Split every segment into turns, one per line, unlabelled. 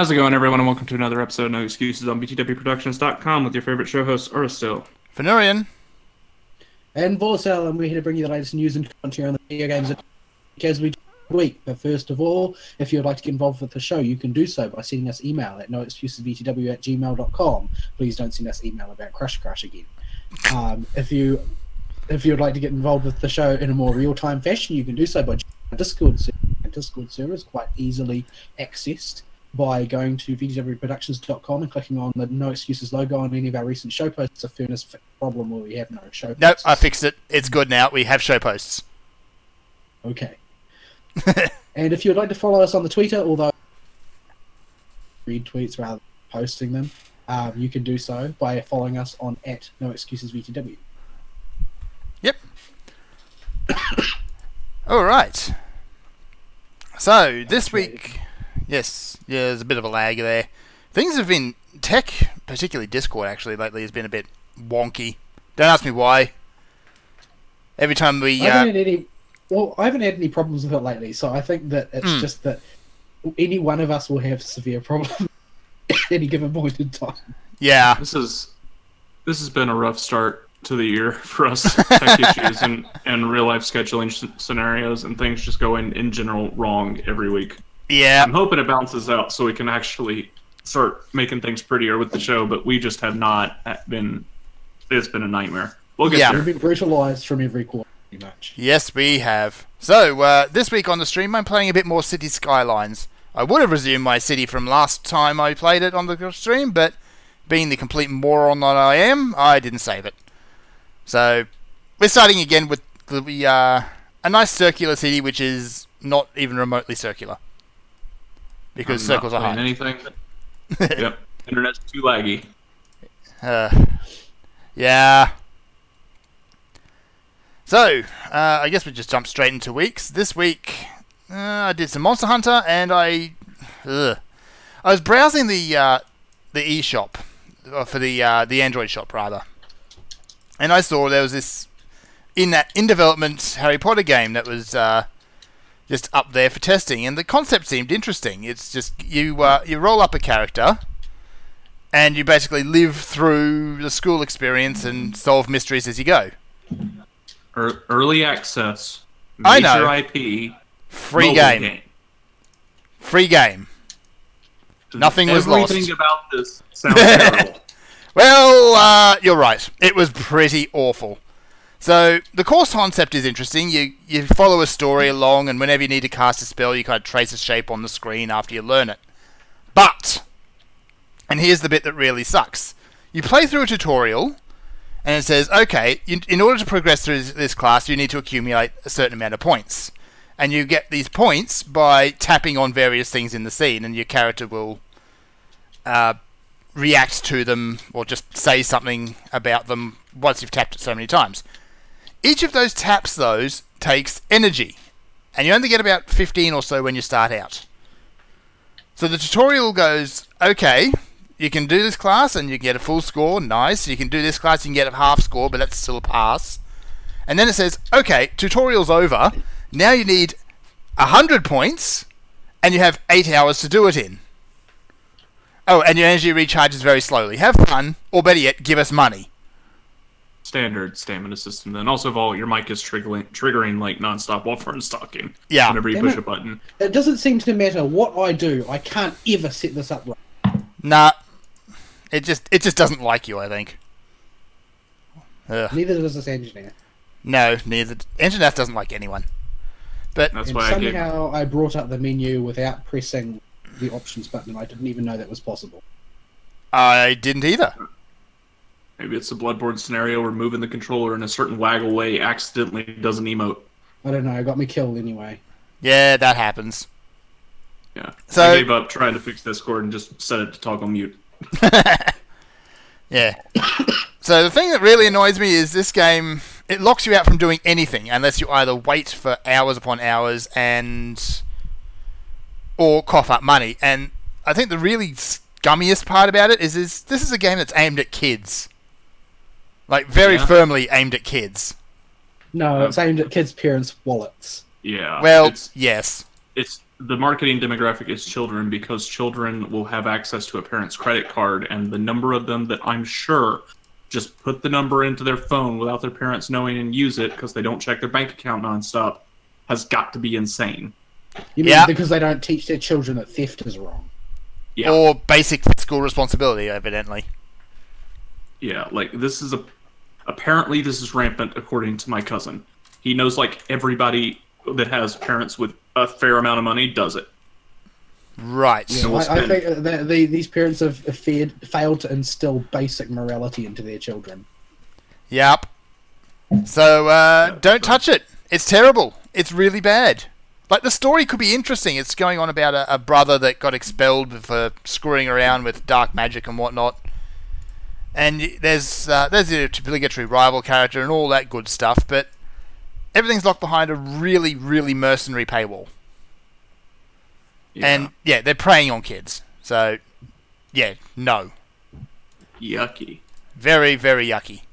How's it going, everyone, and welcome to another episode of No Excuses on btwproductions.com with your favorite show hosts, Urstil,
Fenurian,
and Vorcel, and we're here to bring you the latest news and commentary on the video games as we do every week. But first of all, if you would like to get involved with the show, you can do so by sending us email at noexcusesbtw@gmail.com. Please don't send us email about Crush again. If you would like to get involved with the show in a more real-time fashion, you can do so by joining our Discord server. Our Discord server is quite easily accessed by going to btwproductions.com and clicking on the No Excuses logo on any of our recent show posts. It's a furnace problem where we have no show posts.
Nope, I fixed it. It's good now. We have show posts.
Okay. And if you would like to follow us on the Twitter, although read tweets rather than posting them, you can do so by following us on @NoExcusesBTW.
Yep. All right. So this week, yes, there's a bit of a lag there. Things have been tech, particularly Discord, actually lately has been a bit wonky. Don't ask me why. Every time we,
I haven't had any problems with it lately, so I think that it's just that any one of us will have severe problems at any given point in time.
Yeah,
This has been a rough start to the year for us. Tech issues and real life scheduling scenarios and things just go in general wrong every week.
yeah,
I'm hoping it balances out so we can actually start making things prettier with the show, but we just have not been. It's been a nightmare. We'll get
Yeah.
We've
there.
been brutalised from every quarter, pretty much.
yes, we have. So this week on the stream, I'm playing a bit more Cities Skylines. I would have resumed my city from last time I played it on the stream, but being the complete moron that I am, I didn't save it. So we're starting again with a nice circular city, which is not even remotely circular. Because
I'm
circles
not
are
playing
hard.
anything. Yep, internet's too laggy.
Yeah. So, I guess we just jump straight into weeks. This week, I did some Monster Hunter, and I was browsing the eShop, for the Android shop rather, and I saw there was this in development Harry Potter game that was just up there for testing, and the concept seemed interesting. It's just you roll up a character, and you basically live through the school experience and solve mysteries as you go.
Early access.
I know.
Major IP.
Free
mobile
game. Free game. Nothing was lost.
Everything about this sounds terrible.
Well, you're right. It was pretty awful. So, the course concept is interesting. You follow a story along, and whenever you need to cast a spell, you kind of trace a shape on the screen after you learn it. But, and here's the bit that really sucks. You play through a tutorial, and it says, okay, in order to progress through this class, you need to accumulate a certain amount of points. And you get these points by tapping on various things in the scene, and your character will react to them, or just say something about them once you've tapped it so many times. Each of those taps, takes energy, and you only get about 15 or so when you start out. So the tutorial goes, okay, you can do this class and you can get a full score, nice. You can do this class, you can get a half score, but that's still a pass. And then it says, okay, tutorial's over, now you need 100 points, and you have 8 hours to do it in. Oh, and your energy recharges very slowly. Have fun, or better yet, give us money.
Standard stamina system. Then also, Vol, your mic is triggering like nonstop while Fern's talking.
Yeah.
Whenever you push a button.
It doesn't seem to matter what I do. I can't ever set this up right.
Nah, it just doesn't like you, I think. Ugh.
Neither does this engineer.
No, neither. Internet doesn't like anyone. But
That's
And
why
somehow I brought up the menu without pressing the options button. I didn't even know that was possible.
I didn't either.
maybe it's a Bloodborne scenario where moving the controller in a certain waggle way accidentally does an emote.
I don't know. It got me killed anyway.
Yeah, that happens.
Yeah.
So
I gave up trying to fix Discord and just set it to toggle mute.
Yeah. So the thing that really annoys me is this game, it locks you out from doing anything unless you either wait for hours upon hours or cough up money. And I think the really scummiest part about it is this is a game that's aimed at kids. Like, very firmly aimed at kids.
No, it's aimed at kids' parents' wallets.
Yeah.
Well, yes.
It's the marketing demographic is children because children will have access to a parent's credit card, and the number of them that I'm sure just put the number into their phone without their parents knowing and use it because they don't check their bank account nonstop has got to be insane.
You mean because they don't teach their children that theft is wrong?
Yeah.
Or basic fiscal responsibility, evidently.
Yeah, like apparently this is rampant according to my cousin. He knows like everybody that has parents with a fair amount of money does it.
Right.
Yeah, I think that these parents have failed to instill basic morality into their children.
Yep. So, don't touch it. It's terrible. It's really bad. Like, the story could be interesting. It's going on about a brother that got expelled for screwing around with dark magic and whatnot. And there's the obligatory rival character and all that good stuff, but everything's locked behind a really, really mercenary paywall. Yeah. And, yeah, they're preying on kids. So, yeah, no.
Yucky.
Very, very yucky.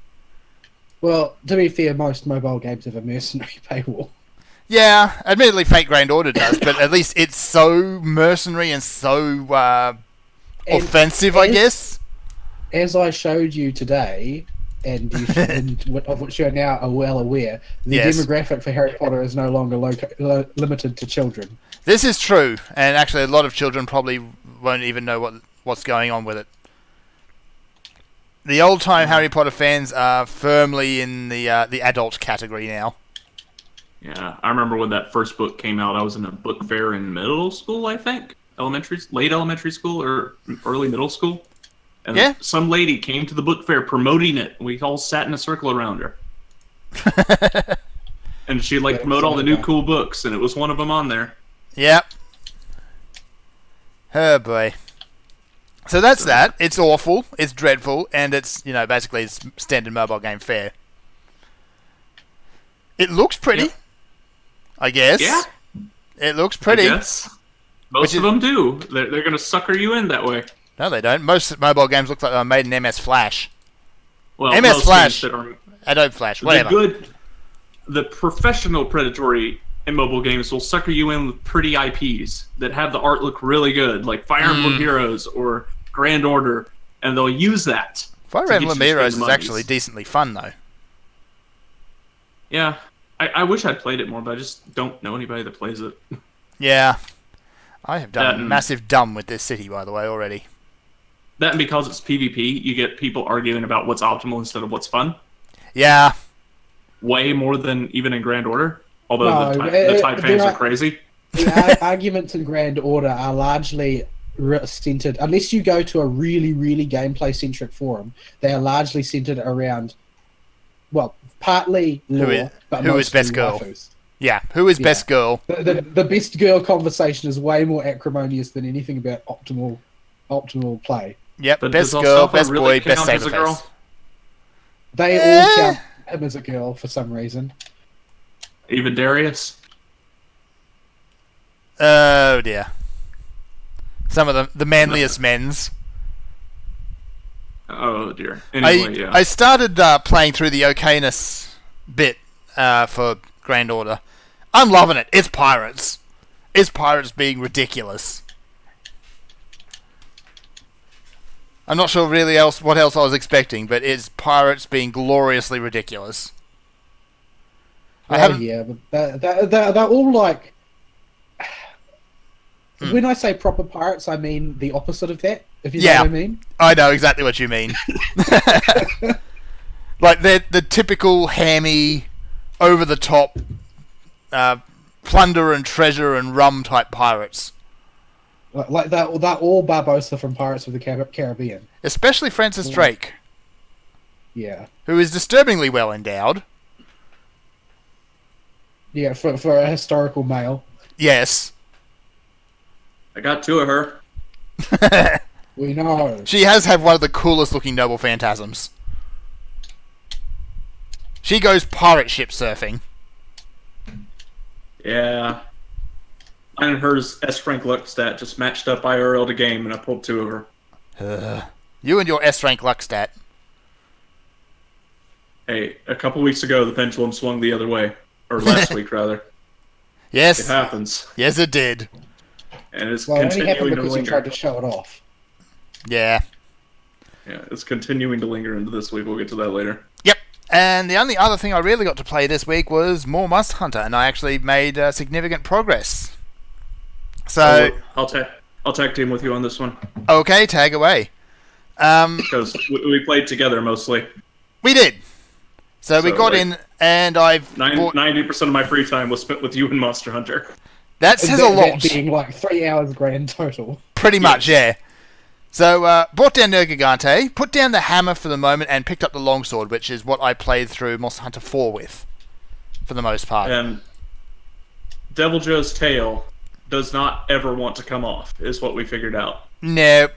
Well, to be fair, most mobile games have a mercenary paywall.
Yeah, admittedly Fate Grand Order does, but at least it's so mercenary and so offensive, I guess.
As I showed you today, and of which you are now well aware, the demographic for Harry Potter is no longer limited to children.
This is true, and actually a lot of children probably won't even know what's going on with it. The old-time Harry Potter fans are firmly in the adult category now.
Yeah, I remember when that first book came out, I was in a book fair in middle school, I think. Late elementary school or early middle school. And some lady came to the book fair promoting it. We all sat in a circle around her. And she'd promote all the new cool books, and it was one of them on there.
Yep. Oh boy. So that's that. It's awful, it's dreadful, and it's, basically it's standard mobile game fare. It looks pretty, I guess. Yeah. It looks pretty.
Yes. Most of them do. They're going to sucker you in that way.
No, they don't. Most mobile games look like they were made in MS Flash.
Well,
MS Flash, Adobe Flash, whatever.
The professional predatory in mobile games will sucker you in with pretty IPs that have the art look really good, like Fire Emblem Heroes or Grand Order, and they'll use that.
Fire Emblem Heroes is actually decently fun, though.
Yeah. I wish I'd played it more, but I just don't know anybody that plays it.
Yeah. I have done a massive dumb with this city, by the way, already.
That and because it's PvP, you get people arguing about what's optimal instead of what's fun.
Yeah.
Way more than even in Grand Order. Although the type fans are crazy.
The arguments in Grand Order are largely centered, unless you go to a really, really gameplay-centric forum, they are largely centered around, well, partly lore, but
who is best girl?
Waifus.
Yeah, who is best girl?
The best girl conversation is way more acrimonious than anything about optimal play.
Yep, but best girl, best boy, best saber face.
They all count him as a girl for some reason.
Even Darius?
Oh dear. Some of the manliest men's.
Oh dear. Anyway,
I started playing through the okayness bit for Grand Order. I'm loving it. It's pirates. It's pirates being ridiculous. I'm not sure really what else I was expecting, but it's pirates being gloriously ridiculous.
Yeah, but they're all like... When I say proper pirates, I mean the opposite of that, if you know what I mean.
I know exactly what you mean. Like, they're the typical hammy, over-the-top, plunder and treasure and rum type pirates.
Like they're all Barbossa from Pirates of the Caribbean.
Especially Francis Drake.
Yeah.
Who is disturbingly well endowed.
Yeah, for a historical male.
Yes.
I got two of her.
We know.
She has had one of the coolest looking noble phantasms. She goes pirate ship surfing.
Yeah. Mine and hers S-rank luck stat just matched up IRL to game, and I pulled two of her.
You and your S-rank luck stat.
Hey, a couple weeks ago, the pendulum swung the other way. Or last week, rather.
Yes.
It happens.
Yes, it did.
And it's
Well, it only happened
continuing to
because you
linger.
tried to show it off.
Yeah.
Yeah, it's continuing to linger into this week. We'll get to that later.
Yep. And the only other thing I really got to play this week was more Monster Hunter, and I actually made significant progress. So,
I'll tag team with you on this one
okay, tag away.
because we played together mostly.
We did. So we
So,
got
like,
in, and I've bought...
90% of my free time was spent with you and Monster Hunter.
That says a
That
lot.
being like 3 hours grand total.
Pretty much, yeah. So, brought down Nergigante, put down the hammer for the moment, and picked up the longsword, which is what I played through Monster Hunter 4 with, for the most part.
And Devil Joe's tail does not ever want to come off, is what we figured out.
No.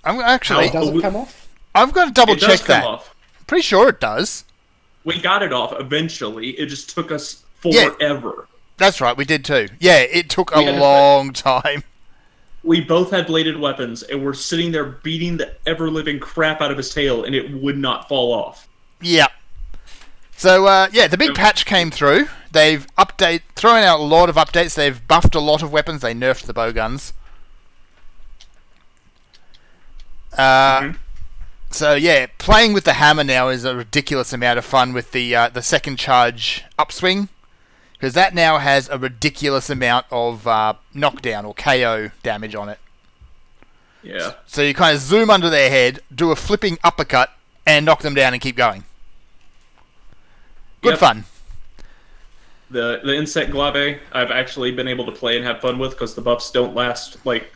I'm actually...
It doesn't come off?
I've got to double
It does
check
come
that.
off.
Pretty sure it does.
We got it off eventually. It just took us
Yeah.
forever.
That's right, we did too. Yeah, it took a
We had-
long time.
We both had bladed weapons, and we're sitting there beating the ever-living crap out of his tail, and it would not fall off.
Yeah. So, yeah, the big patch came through. They've thrown out a lot of updates. They've buffed a lot of weapons. They nerfed the bowguns. So, yeah, playing with the hammer now is a ridiculous amount of fun with the second charge upswing. Because that now has a ridiculous amount of knockdown or KO damage on it.
Yeah.
So you kind of zoom under their head, do a flipping uppercut, and knock them down and keep going. Good
Yep.
fun.
The insect glaive I've actually been able to play and have fun with because the buffs don't last like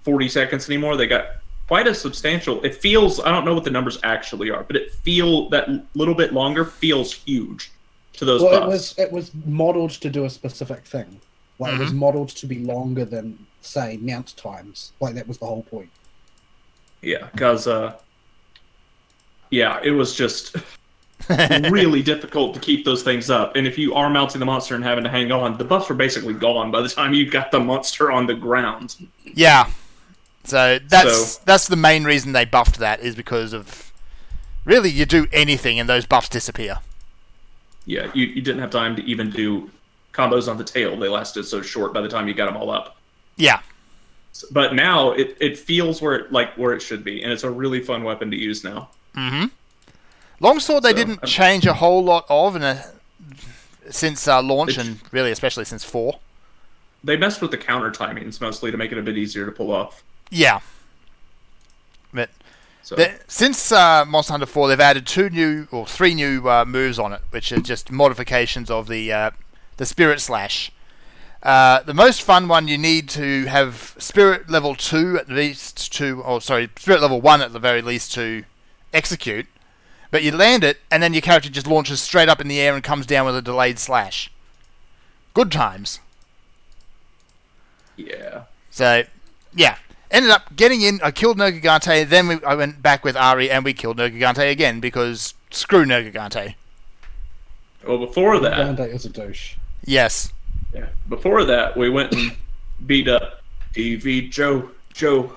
40 seconds anymore. They got quite a substantial... It feels... I don't know what the numbers actually are, but that little bit longer feels huge to those buffs.
It was modeled to do a specific thing. Like, it was modeled to be longer than, say, mount times. Like, that was the whole point.
Yeah, because... yeah, it was just... really difficult to keep those things up. And if you are mounting the monster and having to hang on, the buffs were basically gone by the time you got the monster on the ground.
Yeah. So that's the main reason they buffed that, is because of... Really, you do anything and those buffs disappear.
Yeah, you didn't have time to even do combos on the tail. They lasted so short by the time you got them all up.
Yeah.
But now it feels where it should be, and it's a really fun weapon to use now.
Mm-hmm. Longsword they didn't change a whole lot of since launch, and really especially since 4.
They messed with the counter timings mostly to make it a bit easier to pull off.
Yeah. But
So
since Monster Hunter 4, they've added 3 new moves on it, which are just modifications of the Spirit Slash. The most fun one, you need to have Spirit level 2 at least Spirit level 1 at the very least to execute. But you land it, and then your character just launches straight up in the air and comes down with a delayed slash. Good times.
yeah.
So, yeah. Ended up getting in, I killed Nergigante, then I went back with Ari, and we killed Nergigante again, because screw Nergigante.
Well, before that...
Dante is a douche.
Yes.
Yeah. Before that, we went and beat up TV Joe,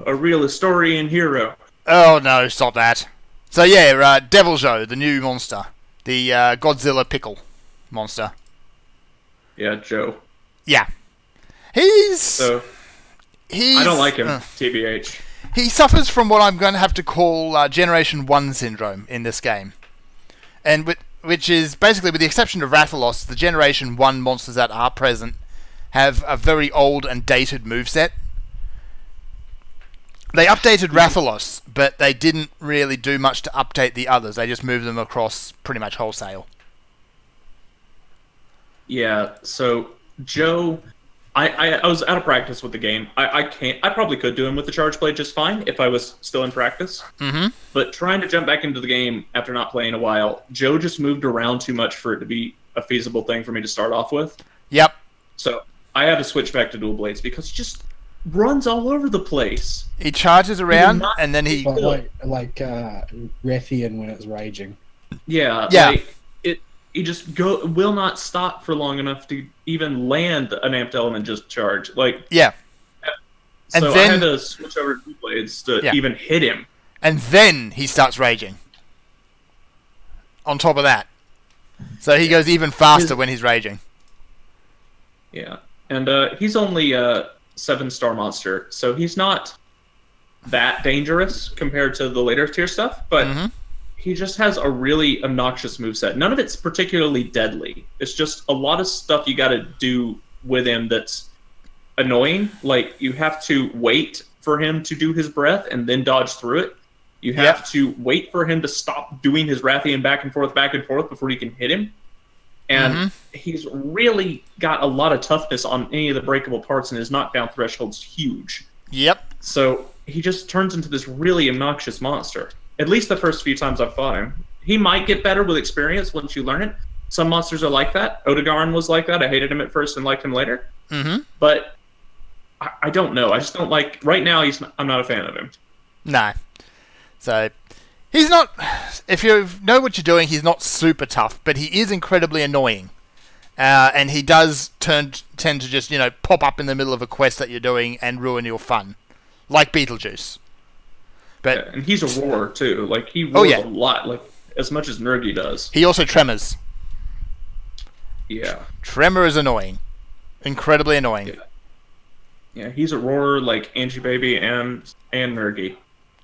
a real historian hero.
Oh no, stop that. So yeah, Devil Joe, the new monster. The Godzilla pickle monster.
Yeah, Joe.
Yeah.
So, I don't like him, TBH.
He suffers from what I'm going to have to call Generation 1 syndrome in this game. And which is basically, with the exception of Rathalos, the Generation 1 monsters that are present have a very old and dated moveset. They updated Rathalos, but they didn't really do much to update the others. They just moved them across pretty much wholesale.
Yeah, so Joe... I was out of practice with the game. I probably could do him with the charge blade just fine if I was still in practice.
Mm-hmm.
But trying to jump back into the game after not playing a while, Joe just moved around too much for it to be a feasible thing for me to start off with.
Yep.
So I had to switch back to dual blades because he just runs all over the place.
He charges around and then he...
Like Rathian when it's raging.
Yeah.
Yeah.
He just will not stop for long enough to even land an amped element just charge.
Yeah.
So
And then,
I had to switch over to dual blades to even hit him.
And then he starts raging. On top of that. So he goes even faster when he's raging.
Yeah. And he's only 7-star monster, so he's not that dangerous compared to the later tier stuff, but he just has a really obnoxious moveset. None of it's particularly deadly. It's just a lot of stuff you gotta do with him that's annoying. Like, you have to wait for him to do his breath and then dodge through it. You have to wait for him to stop doing his Rathian back and forth before you can hit him. And he's really got a lot of toughness on any of the breakable parts, and his knockdown threshold's huge.
Yep.
So he just turns into this really obnoxious monster. At least the first few times I've fought him. He might get better with experience once you learn it. Some monsters are like that. Odegaron was like that. I hated him at first and liked him later. But I don't know. I just don't like... Right now, I'm not a fan of him.
No. So, he's not... If you know what you're doing, he's not super tough, but he is incredibly annoying. And he does tend to just, pop up in the middle of a quest that you're doing and ruin your fun. Like Beetlejuice. But
yeah, and he's a roarer, too. Like, he roars a lot, like, as much as Nergi does.
He also tremors.
Yeah.
Tremor is annoying. Incredibly annoying.
Yeah, he's a roarer like Angie Baby and Nergi.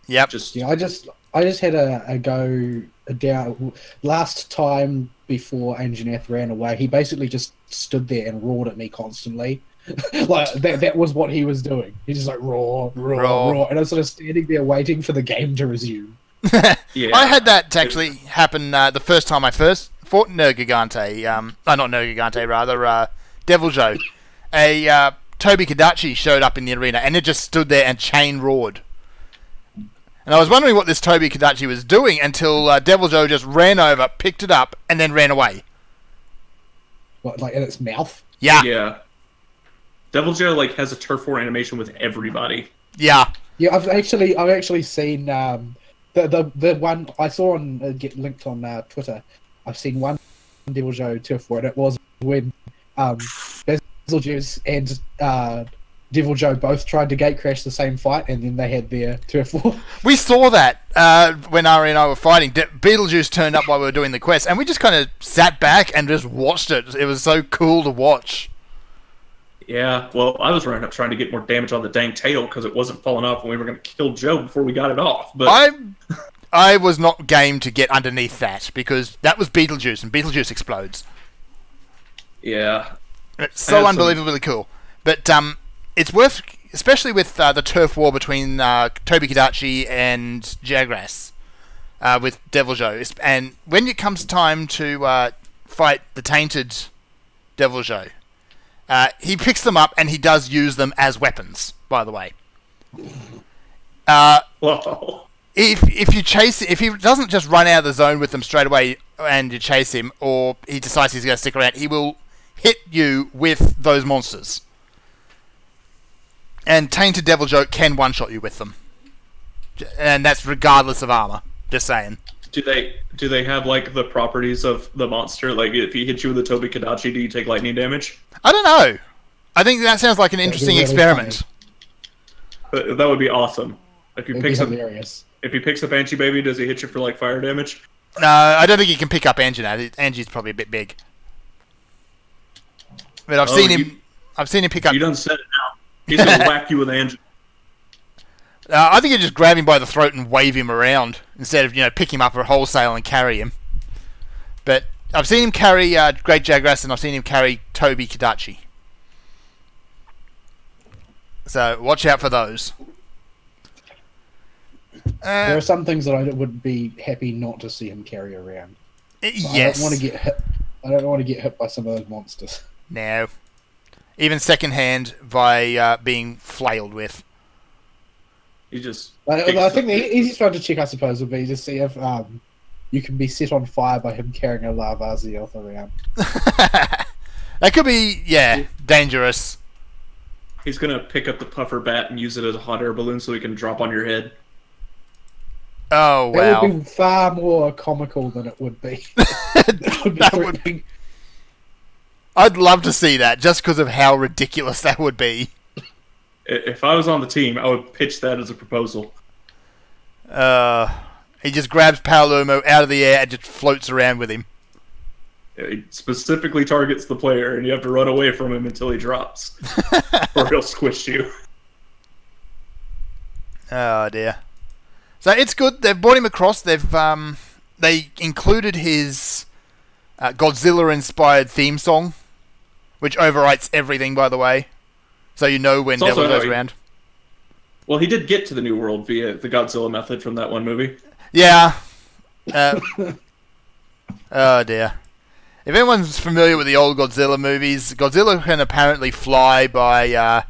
Yep.
I just had a go down last time before Anjaneth ran away. He basically just stood there and roared at me constantly. Like that was what he was doing. He just like roar, and I was sort of standing there waiting for the game to resume.
Yeah. I had that actually happen the first time I first fought Nergigante. Not Nergigante, rather Devil Joe. A Toby Kadachi showed up in the arena, and it just stood there and chain roared. And I was wondering what this Toby Kadachi was doing until Devil Joe just ran over, picked it up, and then ran away.
What, like in its mouth?
Yeah.
Yeah. Devil Joe has a turf war animation with everybody.
Yeah.
Yeah, I've actually seen the one I saw on get linked on Twitter. I've seen one Devil Joe turf war, and it was when Beetlejuice and Devil Joe both tried to gate crash the same fight, and then they had their turf war.
We saw that when Ari and I were fighting. Beetlejuice turned up while we were doing the quest, and we just kind of sat back and just watched it. It was so cool to watch.
Yeah, well, I was running up trying to get more damage on the dang tail because it wasn't falling off, and we were going to kill Joe before we got it off. But
I was not game to get underneath that, because that was Beetlejuice, and Beetlejuice explodes.
Yeah.
It's so unbelievably cool. But it's worth, especially with the turf war between Toby Kadachi and Jagras with Devil Joe. And when it comes time to fight the tainted Devil Joe, he picks them up and he does use them as weapons, by the way.
Whoa.
If he doesn't just run out of the zone with them straight away and you chase him, or he decides he's going to stick around, he will hit you with those monsters. And Tainted Devil Joe can one-shot you with them. And that's regardless of armor. Just saying.
Do they have the properties of the monster? Like, if he hits you with a Toby Kadachi, do you take lightning damage?
I don't know. I think that sounds like an interesting experiment.
That would be awesome. If he picks up Banshee Baby, does he hit you for fire damage?
No, I don't think he can pick up Angie now. Angie's probably a bit big. But I've seen him pick up.
You done said it now. He's gonna whack you with Angie.
I think you just grab him by the throat and wave him around instead of pick him up or wholesale and carry him. But I've seen him carry Great Jagras, and I've seen him carry Toby Kadachi. So watch out for those.
There are some things that I would be happy not to see him carry around.
Yes.
I don't want to get hit. I don't want to get hit by some of those monsters.
No. Even secondhand by being flailed with.
You just.
I think the easiest one to check, I suppose, would be to see if you can be set on fire by him carrying a Larvaziel around.
That could be, dangerous.
He's gonna pick up the puffer bat and use it as a hot air balloon so he can drop on your head.
Oh, wow.
That would be far more comical than it would be. That would be
I'd love to see that, just because of how ridiculous that would be.
If I was on the team, I would pitch that as a proposal.
He just grabs Paolumo out of the air and just floats around with him.
It specifically targets the player, and you have to run away from him until he drops, or he'll squish you.
Oh dear. So it's good. They've brought him across. They included his Godzilla-inspired theme song, which overwrites everything, by the way. So you know when Devil goes around.
Well, he did get to the New World via the Godzilla method from that one movie.
Yeah. Oh dear. If anyone's familiar with the old Godzilla movies, Godzilla can apparently fly by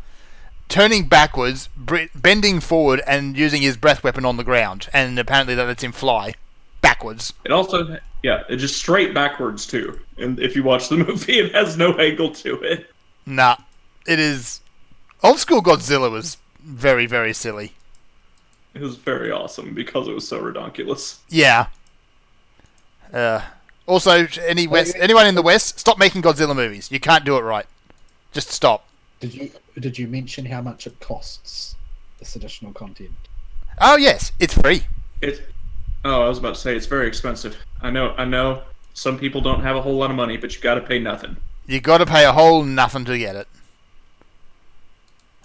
turning backwards, bending forward, and using his breath weapon on the ground. And apparently that lets him fly backwards.
It also, it just straight backwards too. And if you watch the movie, it has no angle to it.
Nah, it is. Old school Godzilla was very, very silly.
It was very awesome because it was so redonkulous.
Yeah. Also, anyone in the West, stop making Godzilla movies. You can't do it right. Just stop.
Did you mention how much it costs, this additional content?
Oh yes, it's free.
I was about to say it's very expensive. I know. Some people don't have a whole lot of money, but you got to pay nothing.
You got to pay a whole nothing to get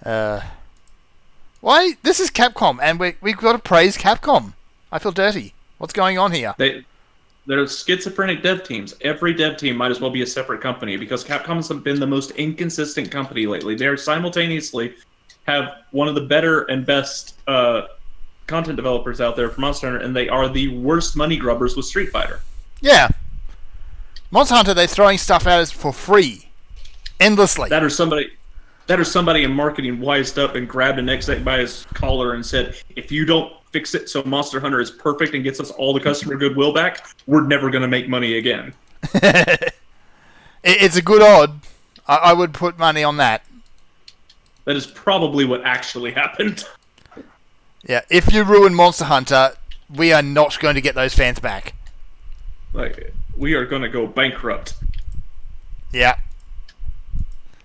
it. Why? This is Capcom, and we've got to praise Capcom. I feel dirty. What's going on here?
They're schizophrenic dev teams. Every dev team might as well be a separate company because Capcom's been the most inconsistent company lately. They simultaneously have one of the better and best content developers out there for Monster Hunter, and they are the worst money grubbers with Street Fighter.
Yeah. Monster Hunter, they're throwing stuff at us for free. Endlessly.
That or somebody in marketing wised up and grabbed an exec by his collar and said, if you don't fix it so Monster Hunter is perfect and gets us all the customer goodwill back, we're never going to make money again.
It's a good odd. I would put money on that.
That is probably what actually happened.
Yeah, if you ruin Monster Hunter, we are not going to get those fans back.
Like, we are going to go bankrupt.
Yeah.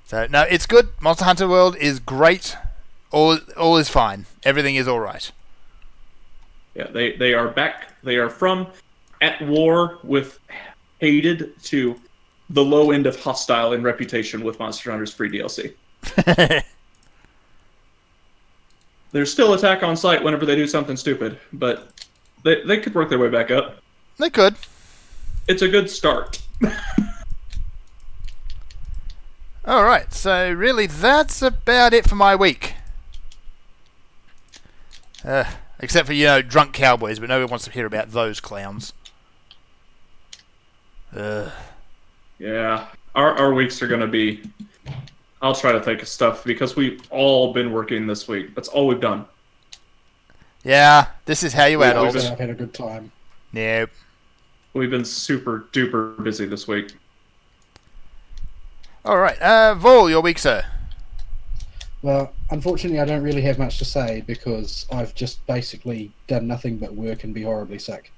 So, no, it's good. Monster Hunter World is great. All is fine. Everything is alright.
Yeah, they are back. They are from at war with hated to the low end of hostile in reputation with Monster Hunter's free DLC. There's still attack on sight whenever they do something stupid, but they could work their way back up.
They could.
It's a good start.
Alright, so really that's about it for my week. Except for, drunk cowboys, but nobody wants to hear about those clowns.
Yeah, our weeks are going to be... I'll try to think of stuff, because we've all been working this week. That's all we've done.
Yeah, this is how you adults.
I've had a good time.
Nope.
We've been super duper busy this week.
Alright, Vol, your week, sir.
Well, unfortunately, I don't really have much to say because I've just basically done nothing but work and be horribly sick.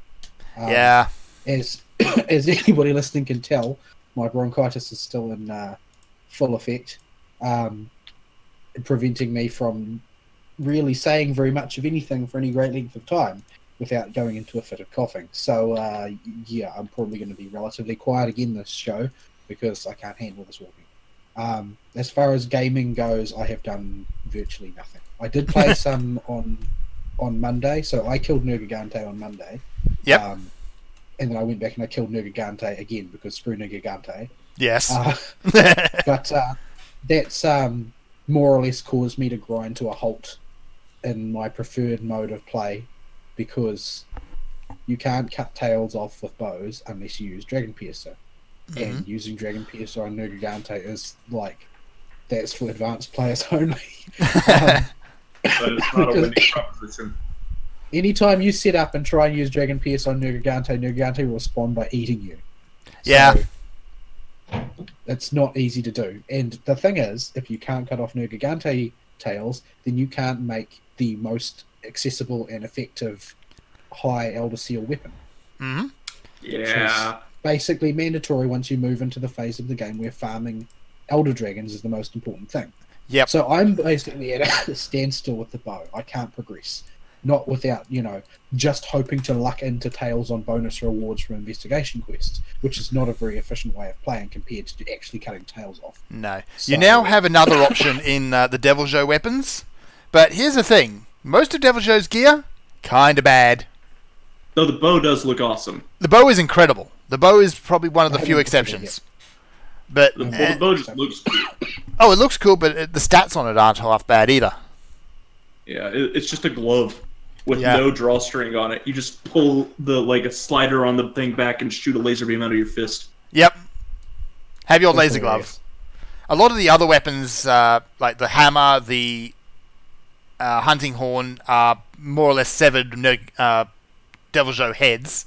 Yeah.
As anybody listening can tell, my bronchitis is still in full effect, preventing me from really saying very much of anything for any great length of time without going into a fit of coughing. So, yeah, I'm probably going to be relatively quiet again this show because I can't handle this walking. As far as gaming goes, I have done virtually nothing. I did play some on Monday, so I killed Nergigante on Monday.
Yep.
And then I went back and I killed Nergigante again because screw Nergigante.
Yes.
But that's more or less caused me to grind to a halt in my preferred mode of play because you can't cut tails off with bows unless you use Dragon Piercer. Mm-hmm. And using Dragon Piercer on Nergigante is like, that's for advanced players only.
But it's not a winning proposition.
Anytime you set up and try and use Dragon Piercer on Nergigante will respond by eating you.
Yeah.
So, it's not easy to do. And the thing is, if you can't cut off Nergigante tails, then you can't make the most accessible and effective high Elder Seal weapon.
Mm-hmm.
Yeah.
Basically mandatory once you move into the phase of the game where farming Elder Dragons is the most important thing.
Yep.
So I'm basically at a standstill with the bow. I can't progress. not without, just hoping to luck into tails on bonus rewards from investigation quests, which is not a very efficient way of playing compared to actually cutting tails off.
No.
So,
You now have another option in the Devil Joe weapons, but here's the thing. Most of Devil Joe's gear, kinda bad.
Though the bow does look awesome.
The bow is incredible. The bow is probably one of the few exceptions. But
The bow just looks cool.
oh, it looks cool, but the stats on it aren't half bad either.
Yeah, it's just a glove with
Yeah.
no drawstring on it. You just pull a slider on the thing back and shoot a laser beam out of your fist.
Yep. Have your
That's
laser
hilarious.
glove. A lot of the other weapons, like the hammer, the hunting horn, are more or less severed Devil Joe heads.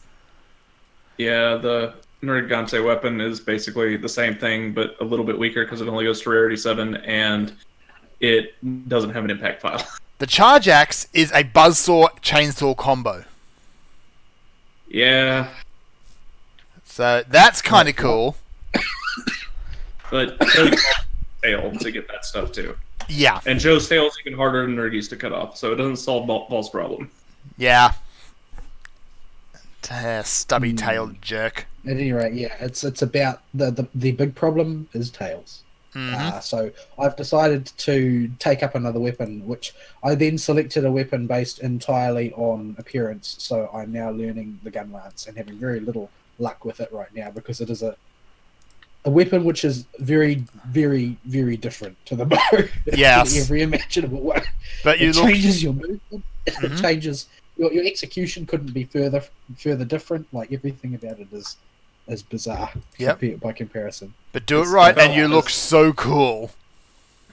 Yeah, the Nergigante weapon is basically the same thing, but a little bit weaker because it only goes to rarity 7, and it doesn't have an impact file.
The charge axe is a buzzsaw chainsaw combo.
Yeah,
So that's kind of cool.
but Joe's tail to get that stuff too.
Yeah.
And Joe's tail is even harder than Nergi's to cut off, so it doesn't solve Ball's problem.
Yeah. Stubby-tailed jerk.
At any rate, yeah, it's about the big problem is tails. So I've decided to take up another weapon, which I then selected a weapon based entirely on appearance. So I'm now learning the gun lance and having very little luck with it right now because it is a weapon which is very, very, very different to the bow.
Yes.
In every imaginable way.
But you
It
look...
changes your movement. It changes your execution. Couldn't be further different. Like everything about it is bizarre.
Yep.
By comparison.
But do
It's
it right,
about
and you look so cool.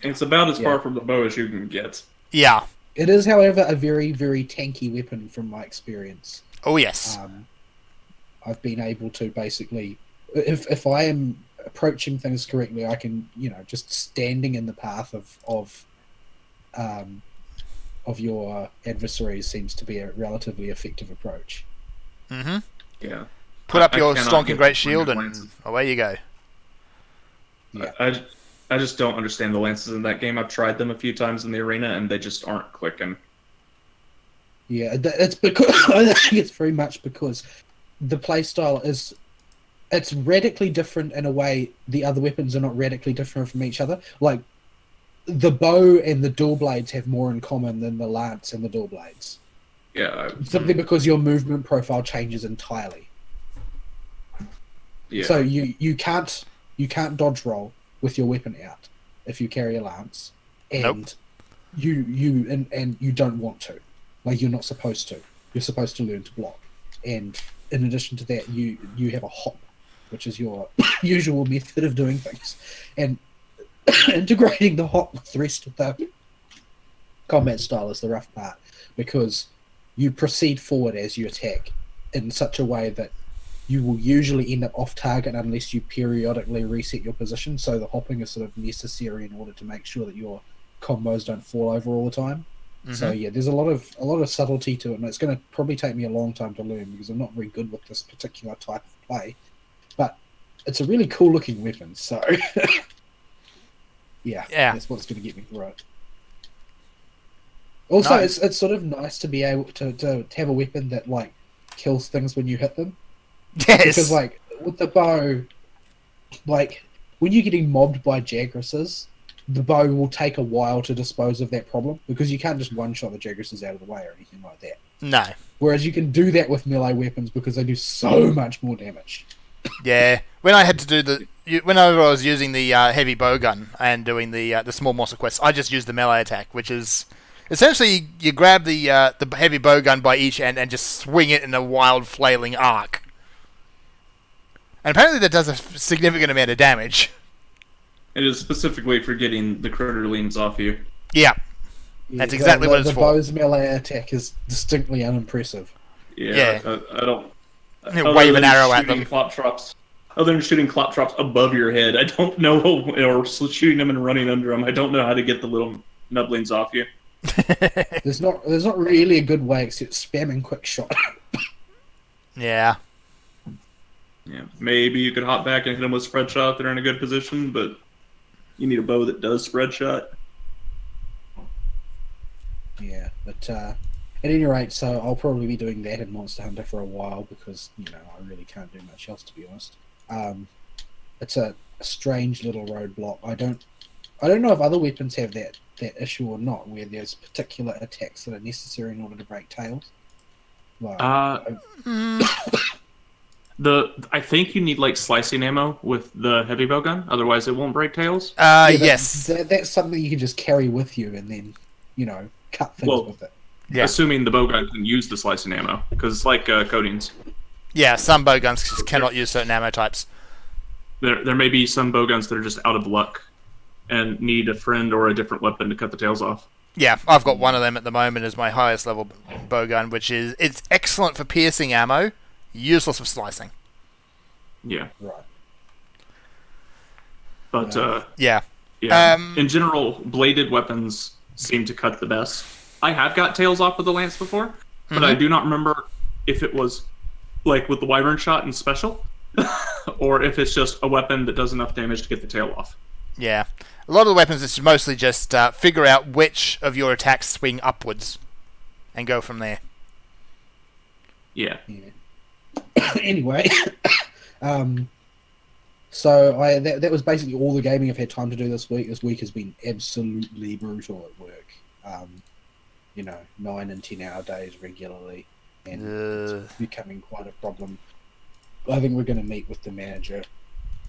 It's about as
Yeah.
far from the bow as you can get.
Yeah.
It is, however, a very, very tanky weapon from my experience.
Oh, yes.
I've been able to basically, if I am approaching things correctly, I can, just standing in the path of your adversaries seems to be a relatively effective approach.
Mm-hmm.
Yeah.
Put up
I
your
cannot
stonking
get
great
the
shield, and
lances.
away you go.
Yeah.
I just don't understand the lances in that game. I've tried them a few times in the arena, and they just aren't clicking.
Yeah, it's because I think it's very much because the playstyle it's radically different in a way. The other weapons are not radically different from each other. Like the bow and the dual blades have more in common than the lance and the dual blades.
Yeah.
Simply because your movement profile changes entirely.
Yeah.
So you can't dodge roll with your weapon out if you carry a lance, and
Nope.
you don't want to, like you're not supposed to. You're supposed to learn to block, and in addition to that, you have a hop, which is your usual method of doing things, and integrating the hop with the rest of the combat style is the rough part because you proceed forward as you attack in such a way that you will usually end up off target unless you periodically reset your position. So the hopping is sort of necessary in order to make sure that your combos don't fall over all the time. So yeah, there's a lot of subtlety to it, and it's going to probably take me a long time to learn because I'm not very good with this particular type of play. But it's a really cool looking weapon, so yeah, that's what's going to get me through it. Also,
Nice.
it's sort of nice to be able to have a weapon that like kills things when you hit them.
Yes.
Because, like, with the bow, like, when you're getting mobbed by Jagresses, the bow will take a while to dispose of that problem because you can't just one-shot the Jagresses out of the way or anything like that.
No.
Whereas you can do that with melee weapons because they do so much more damage.
Yeah. When I had to do whenever I was using the heavy bowgun and doing the small monster quests, I just used the melee attack, which is essentially you grab the heavy bowgun by each end and just swing it in a wild flailing arc. And apparently that does a significant amount of damage.
It is specifically for getting the critter leans off you.
Yeah. That's exactly what it's
the
for.
The bow's melee attack is distinctly unimpressive.
Yeah. I don't.
You
other
wave an
than
arrow at
shooting
them.
Clop drops. Other than shooting clop drops above your head, I don't know, or shooting them and running under them. I don't know how to get the little nublings off you.
There's not really a good way except spamming quick shot.
Yeah.
Yeah, maybe you could hop back and hit them with spread shot if they're in a good position, but you need a bow that does spread shot.
Yeah, but At any rate, so I'll probably be doing that in Monster Hunter for a while because I really can't do much else, to be honest. It's a strange little roadblock. I don't know if other weapons have that issue or not, where there's particular attacks that are necessary in order to break tails. Like,
I think you need like slicing ammo with the heavy bow gun, otherwise it won't break tails.
Yes.
That's something you can just carry with you and then, cut things with it.
Yeah.
Assuming the bowgun can use the slicing ammo, because it's like coatings.
Yeah, some bowguns just cannot use certain ammo types.
There may be some bowguns that are just out of luck and need a friend or a different weapon to cut the tails off.
Yeah, I've got one of them at the moment as my highest level bowgun, it's excellent for piercing ammo, useless for slicing.
Yeah.
Right.
But,
yeah.
In general, bladed weapons seem to cut the best. I have got tails off with the lance before, but I do not remember if it was like with the wyvern shot in special, or if it's just a weapon that does enough damage to get the tail off.
Yeah. A lot of the weapons, it's mostly just figure out which of your attacks swing upwards and go from there.
Yeah.
Anyway, so that was basically all the gaming I've had time to do this week. This week has been absolutely brutal at work. 9 and 10 hour days regularly, and it's becoming quite a problem. I think we're going to meet with the manager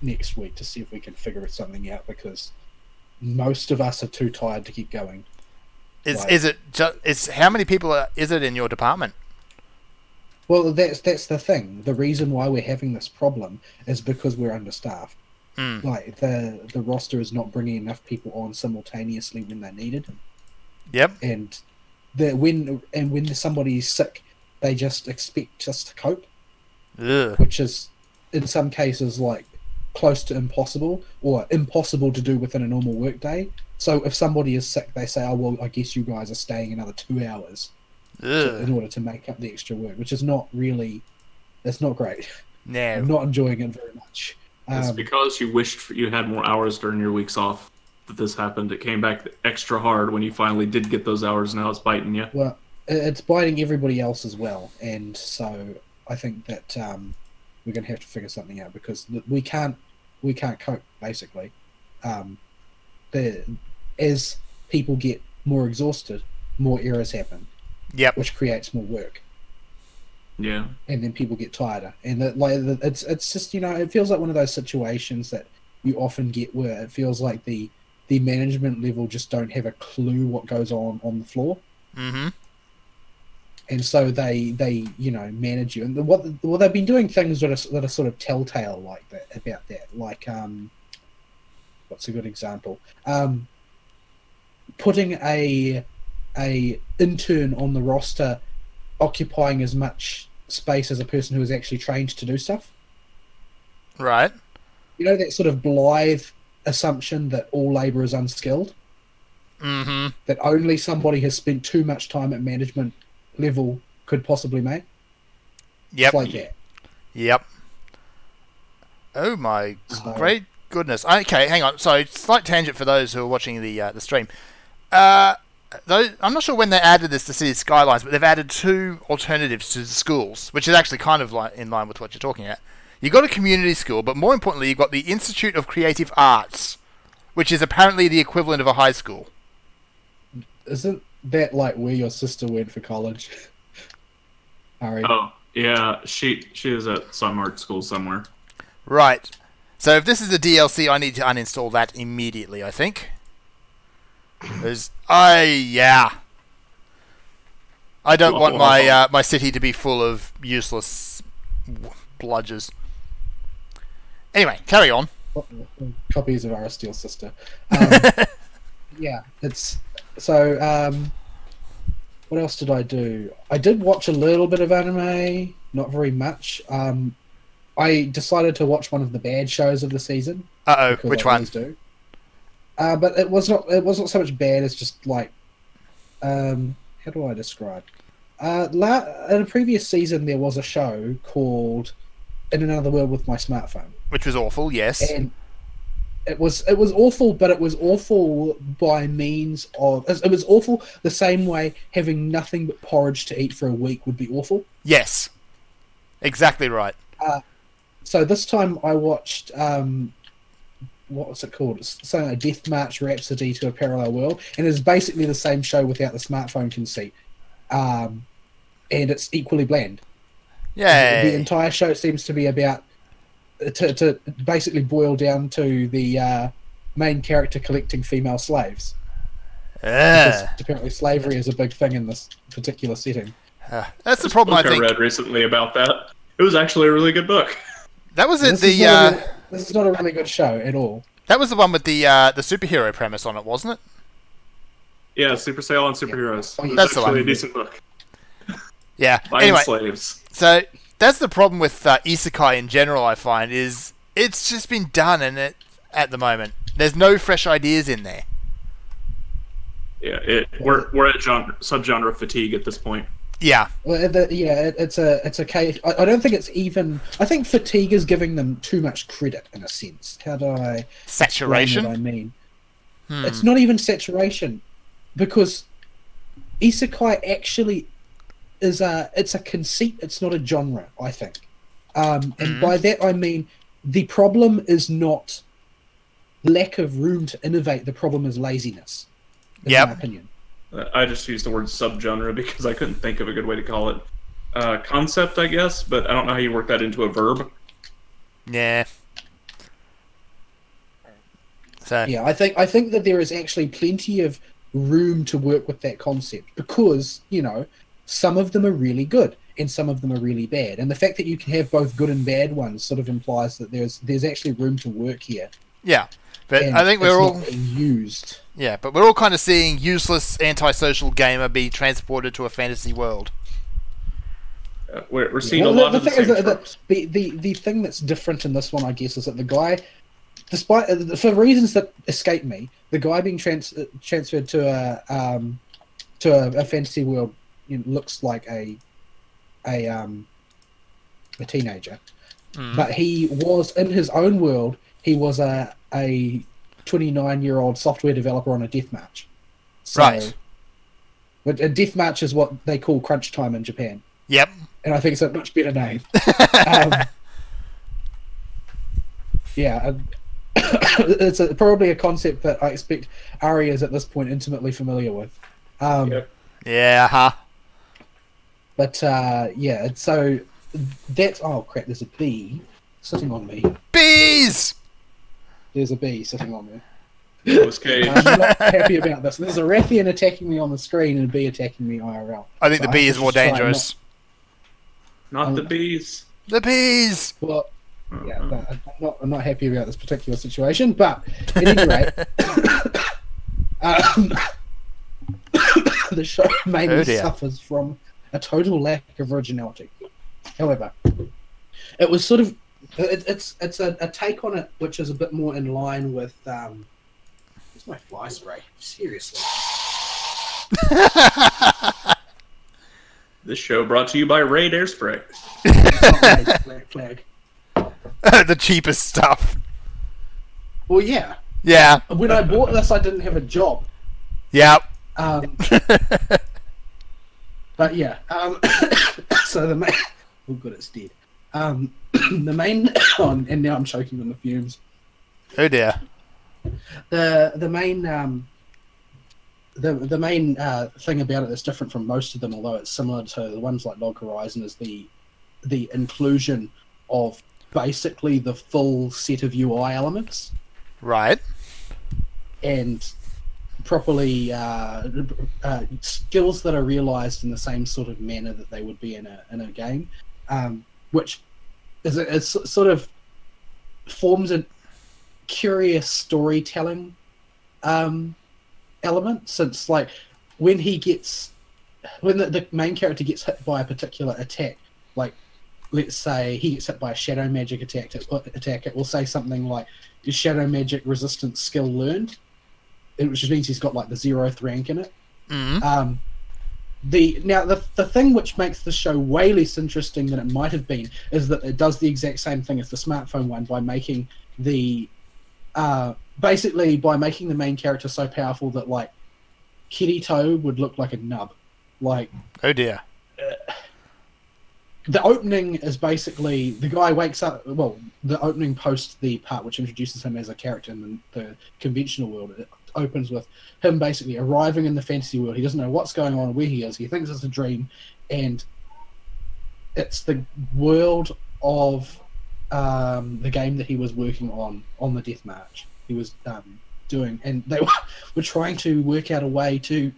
next week to see if we can figure something out, because most of us are too tired to keep going.
How many people is it in your department?
Well, that's the thing. The reason why we're having this problem is because we're understaffed. Like the roster is not bringing enough people on simultaneously when they're needed.
Yep.
And when somebody is sick, they just expect us to cope, which is in some cases like close to impossible, or impossible to do within a normal workday. So if somebody is sick, they say, "Oh well, I guess you guys are staying another 2 hours in order to make up the extra work," which is not really. It's not great.
No,
I'm not enjoying it very much.
It's because you wished you had more hours during your weeks off that this happened. It came back extra hard when you finally did get those hours. Now it's biting you.
Well, it's biting everybody else as well, and so I think that we're going to have to figure something out, because we can't cope basically. As people get more exhausted, more errors happen.
Yep.
Which creates more work.
Yeah.
And then people get tireder, and it's just it feels like one of those situations that you often get where it feels like the management level just don't have a clue what goes on the floor.
Mm-hmm.
And so they manage you, and they've been doing things that are sort of telltale like that about that. Like what's a good example? Putting a intern on the roster occupying as much space as a person who is actually trained to do stuff.
Right.
That sort of blithe assumption that all labour is unskilled.
Mm-hmm.
That only somebody has spent too much time at management level could possibly make.
Yep.
It's like that.
Yep. Oh my great goodness. Okay, hang on. So, slight tangent for those who are watching the stream. I'm not sure when they added this to Cities Skylines, but they've added 2 alternatives to the schools, which is actually kind of in line with what you're talking about. You've got a community school, but more importantly, you've got the Institute of Creative Arts, which is apparently the equivalent of a high school.
Isn't that like where your sister went for college? Harry.
Oh, yeah. She is at some art school somewhere.
Right. So if this is a DLC, I need to uninstall that immediately, I think. I don't want my city to be full of useless bludgers. Anyway, carry on.
Copies of Our Steel Sister. Yeah, it's so. What else did I do? I did watch a little bit of anime, not very much. I decided to watch one of the bad shows of the season.
Which one?
Do. But it was not so much bad as just like, how do I describe? In a previous season, there was a show called In Another World with My Smartphone,
which was awful. Yes.
It was awful, but it was awful by means of it was awful the same way having nothing but porridge to eat for a week would be awful.
Yes, exactly right.
So this time I watched what was it called? It's something like Deathmatch Rhapsody to a Parallel World, and it's basically the same show without the smartphone conceit, and it's equally bland.
Yay!
The entire show seems to be about to basically boil down to the main character collecting female slaves. Because apparently slavery is a big thing in this particular setting.
That's the problem. I think
read recently about that. It was actually a really good book.
That was it.
This is not a really good show at all.
That was the one with the superhero premise on it, wasn't it?
Yeah, Super Sale on Superheroes.
Yeah.
That's the
actually
one.
a decent book.
Yeah.
Buying
Anyway,
slaves.
so that's the problem with Isekai in general. I find is it's just been done, and at the moment there's no fresh ideas in there.
Yeah, we're at subgenre fatigue at this point.
Yeah.
Well, it's a case. I don't think it's even. I think fatigue is giving them too much credit in a sense. How do I
Saturation?
explain what I mean? It's not even saturation, because Isekai actually is it's a conceit. It's not a genre, I think. And by that I mean the problem is not lack of room to innovate. The problem is laziness. In my opinion.
I just used the word subgenre because I couldn't think of a good way to call it. Concept, I guess, but I don't know how you work that into a verb.
Yeah. So
Yeah, I think that there is actually plenty of room to work with that concept, because some of them are really good and some of them are really bad, and the fact that you can have both good and bad ones sort of implies that there's actually room to work here.
yeah, but
And
I think
it's
we're all
not being used.
Yeah, but we're all kind of seeing useless antisocial gamer be transported to a fantasy world.
We're seeing a lot of the same tropes.
The thing that's different in this one, I guess, is that the guy, despite for reasons that escape me, the guy being transferred to a fantasy world looks like a teenager, but he was in his own world. He was a 29-year-old software developer on a deathmatch. So,
Right.
But a deathmatch is what they call crunch time in Japan.
Yep.
And I think it's a much better name. Yeah. It's probably a concept that I expect Ari is at this point intimately familiar with.
Yep.
Yeah, huh?
But, yeah, so that's... Oh, crap, there's a bee sitting on me.
Bees!
There's a bee sitting on me.
Nicolas Cage.
I'm not happy about this. There's a Rathian attacking me on the screen and a bee attacking me IRL.
I think
So
the bee
have
is
to
more
just try
dangerous.
Not the bees.
The bees!
Well, yeah, no, I'm not happy about this particular situation, but at any rate, the show mainly suffers from a total lack of originality. However, it was sort of it's a take on it which is a bit more in line with where's my fly spray? Seriously.
This show brought to you by Raid Air Spray.
Flag.
The cheapest stuff.
Well, yeah.
Yeah.
When I bought this, I didn't have a job.
Yep.
But yeah. So the main. Oh, good, it's dead. The main. And now I'm choking on the fumes.
Oh dear.
The main. The main thing about it that's different from most of them, although it's similar to the ones like Log Horizon, is the inclusion of basically the full set of UI elements.
Right.
And properly skills that are realized in the same sort of manner that they would be in a game, which is sort of forms a curious storytelling element, since like when the main character gets hit by a particular attack, like let's say he gets hit by a shadow magic attack, it will say something like shadow magic resistance skill learned, which means he's got like the 0th rank in it.
Mm-hmm.
The thing which makes the show way less interesting than it might have been is that it does the exact same thing as the smartphone one by making the basically by making the main character so powerful that like Kirito would look like a nub. Like,
oh dear.
The opening is basically the guy wakes up. Well, the opening post the part which introduces him as a character in the conventional world. It opens with him basically arriving in the fantasy world. He doesn't know what's going on, where he is. He thinks it's a dream, and it's the world of the game that he was working on the Death March. He was doing, and they were trying to work out a way to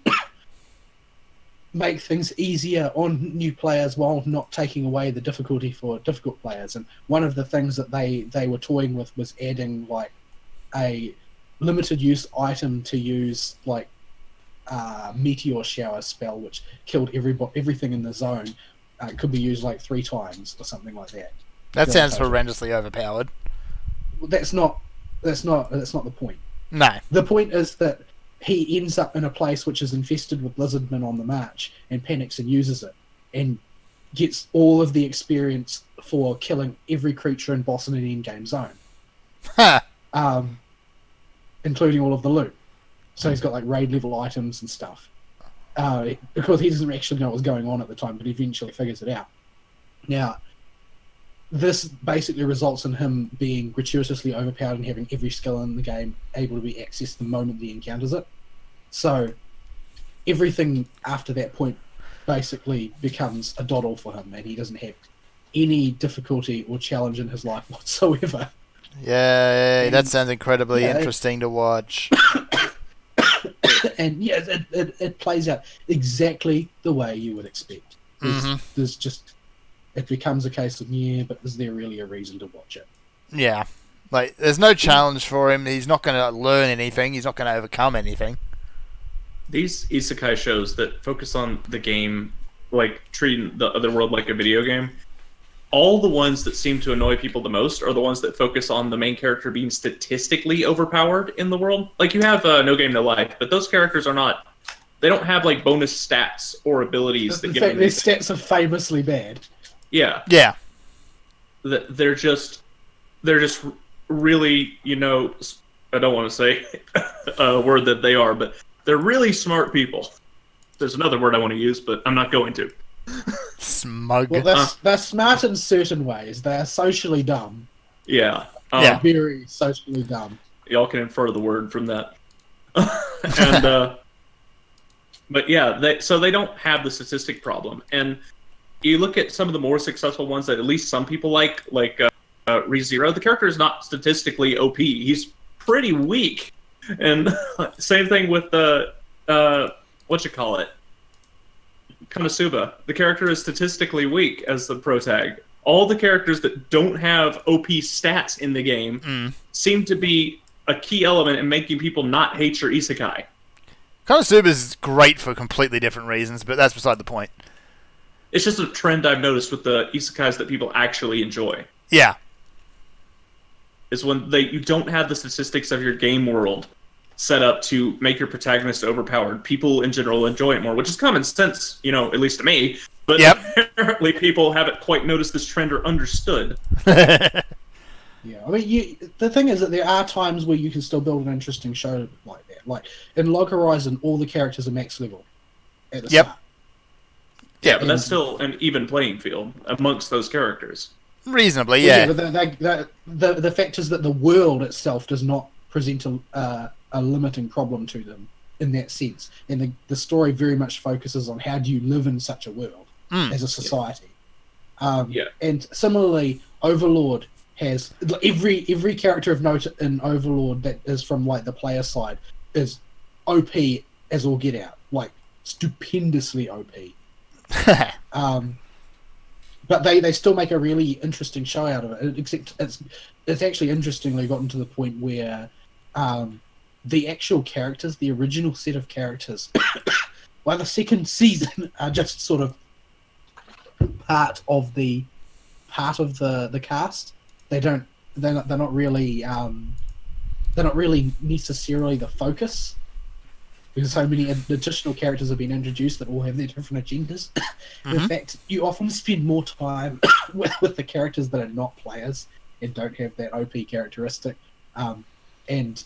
make things easier on new players while not taking away the difficulty for difficult players. And one of the things that they were toying with was adding like a limited use item to use, like meteor shower spell, which killed everything in the zone. It could be used like 3 times or something like that.
That sounds horrendously overpowered.
That's not the point.
No.
The point is that he ends up in a place which is infested with lizardmen on the march and panics and uses it and gets all of the experience for killing every creature and boss in an endgame zone. Including all of the loot. So he's got like raid level items and stuff. Because he doesn't actually know what's going on at the time, but he eventually figures it out. Now, this basically results in him being gratuitously overpowered and having every skill in the game able to be accessed the moment he encounters it. So everything after that point basically becomes a doddle for him, and he doesn't have any difficulty or challenge in his life whatsoever.
Yeah, that sounds incredibly interesting to watch.
And yeah, it plays out exactly the way you would expect. There's just... It becomes a case of, but is there really a reason to watch it?
Yeah. Like, there's no challenge for him. He's not going to learn anything. He's not going to overcome anything.
These isekai shows that focus on the game, like treating the other world like a video game, all the ones that seem to annoy people the most are the ones that focus on the main character being statistically overpowered in the world. Like, you have No Game No Life, but those characters are not... They don't have, like, bonus stats or abilities that give them...
Their stats are famously bad.
Yeah.
Yeah.
They're just really, I don't want to say a word that they are, but they're really smart people. There's another word I want to use, but I'm not going to.
Smug.
Well, they're smart in certain ways. They're socially dumb.
Yeah.
Very socially dumb.
Y'all can infer the word from that. And, but yeah, they don't have the statistic problem. And you look at some of the more successful ones that at least some people like ReZero, the character is not statistically OP. He's pretty weak. And same thing with Konosuba. The character is statistically weak as the protag. All the characters that don't have OP stats in the game seem to be a key element in making people not hate your isekai.
Konosuba is great for completely different reasons, but that's beside the point.
It's just a trend I've noticed with the isekais that people actually enjoy.
Yeah.
Is when you don't have the statistics of your game world set up to make your protagonist overpowered. People in general enjoy it more, which is common sense, at least to me. But apparently people haven't quite noticed this trend or understood.
Yeah, I mean, the thing is that there are times where you can still build an interesting show like that. Like, in Log Horizon, all the characters are max level at the start.
Yeah, but that's still an even playing field amongst those characters.
Reasonably, yeah.
But the fact is that the world itself does not present a limiting problem to them in that sense. And the story very much focuses on how do you live in such a world as a society. And similarly, Overlord has... Every character of note in Overlord that is from like the player side is OP as all get out. Like, stupendously OP. But they still make a really interesting show out of it. Except it's actually interestingly gotten to the point where the actual characters, the original set of characters, by the second season, are just sort of part of the cast. They're not really necessarily the focus. Because so many additional characters have been introduced that all have their different agendas. In fact, you often spend more time with the characters that are not players and don't have that OP characteristic. and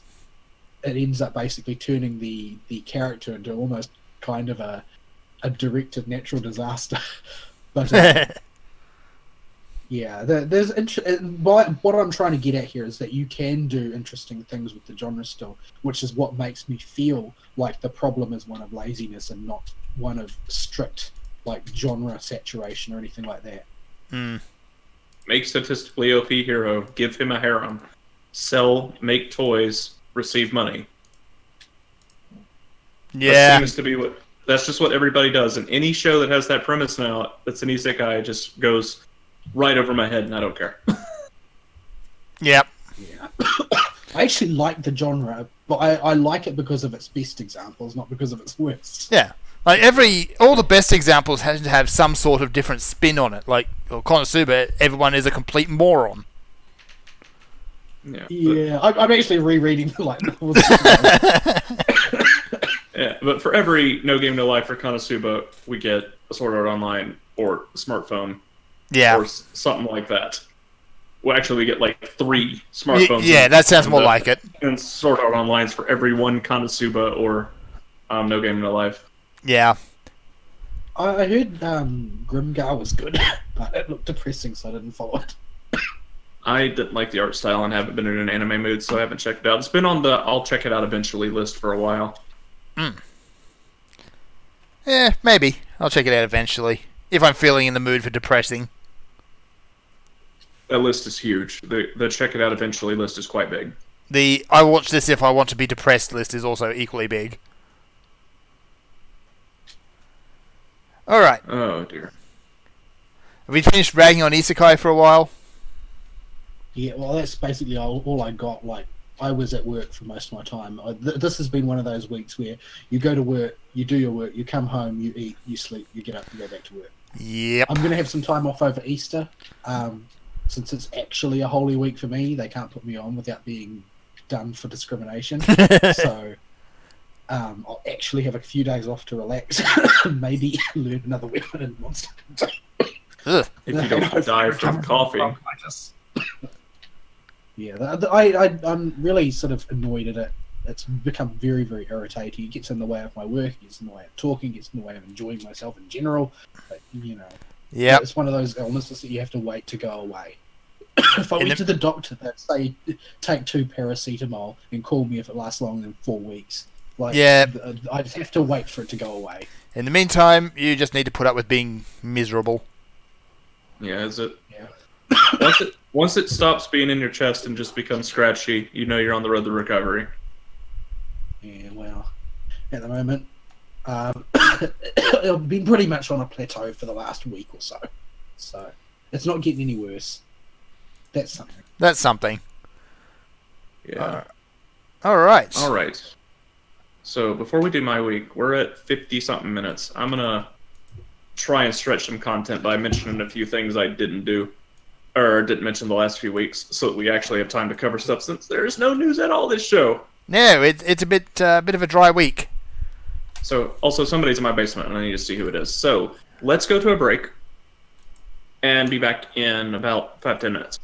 it ends up basically turning the character into almost kind of a directed natural disaster. But yeah, what I'm trying to get at here is that you can do interesting things with the genre still, which is what makes me feel like the problem is one of laziness and not one of strict like genre saturation or anything like that.
Make statistically OP hero, give him a harem, sell, make toys, receive money.
Yeah,
that seems to be that's just what everybody does, and any show that has that premise now that's an isekai just goes right over my head, and I don't care.
Yep.
Yeah. I actually like the genre, but I like it because of its best examples, not because of its worst.
Yeah. Like all the best examples have to have some sort of different spin on it. Like Konosuba, everyone is a complete moron.
Yeah, I'm actually rereading the like novels.
Yeah, but for every No Game No Life for Konosuba, we get a Sword Art Online or a smartphone.
Yeah.
Or something like that. Well, actually, we get like 3 smartphones.
Yeah, that sounds more like it.
And Sword Art Online's for every one Konosuba or No Game No Life.
Yeah.
I heard Grimgar was good, but it looked depressing, so I didn't follow it.
I didn't like the art style and haven't been in an anime mood, so I haven't checked it out. It's been on the I'll check it out eventually list for a while.
Yeah, maybe. I'll check it out eventually. If I'm feeling in the mood for depressing.
That list is huge. The check it out eventually list is quite big.
The I watch this if I want to be depressed list is also equally big. Alright.
Oh, dear.
Have we finished ragging on Isekai for a while?
Yeah, well, that's basically all I got. Like, I was at work for most of my time. This has been one of those weeks where you go to work, you do your work, you come home, you eat, you sleep, you get up, you go back to work.
Yep.
I'm going to have some time off over Easter. Since it's actually a holy week for me, they can't put me on without being done for discrimination. So I'll actually have a few days off to relax and maybe learn another weapon in Monster Hunter.
Ugh.
If you don't die from coffee.
Yeah, I'm really sort of annoyed at it. It's become very, very irritating. It gets in the way of my work, it gets in the way of talking, it gets in the way of enjoying myself in general. But, you know,
Yep.
it's one of those illnesses that you have to wait to go away. If I went to the doctor, they'd say, take 2 paracetamol and call me if it lasts longer than 4 weeks. Like,
Yeah.
I'd have to wait for it to go away.
In the meantime, you just need to put up with being miserable.
Yeah, is it?
Yeah.
Once it stops being in your chest and just becomes scratchy, you know you're on the road to recovery.
Yeah, well, at the moment, I've been pretty much on a plateau for the last week or so. So, it's not getting any worse. That's something.
That's something.
Yeah.
Alright.
Alright. So, before we do my week, we're at 50-something minutes. I'm going to try and stretch some content by mentioning a few things I didn't do. Or didn't mention the last few weeks, so that we actually have time to cover stuff since there's no news at all this show.
No, it's a bit of a dry week.
So, also, somebody's in my basement, and I need to see who it is. So, let's go to a break, and be back in about 5-10 minutes.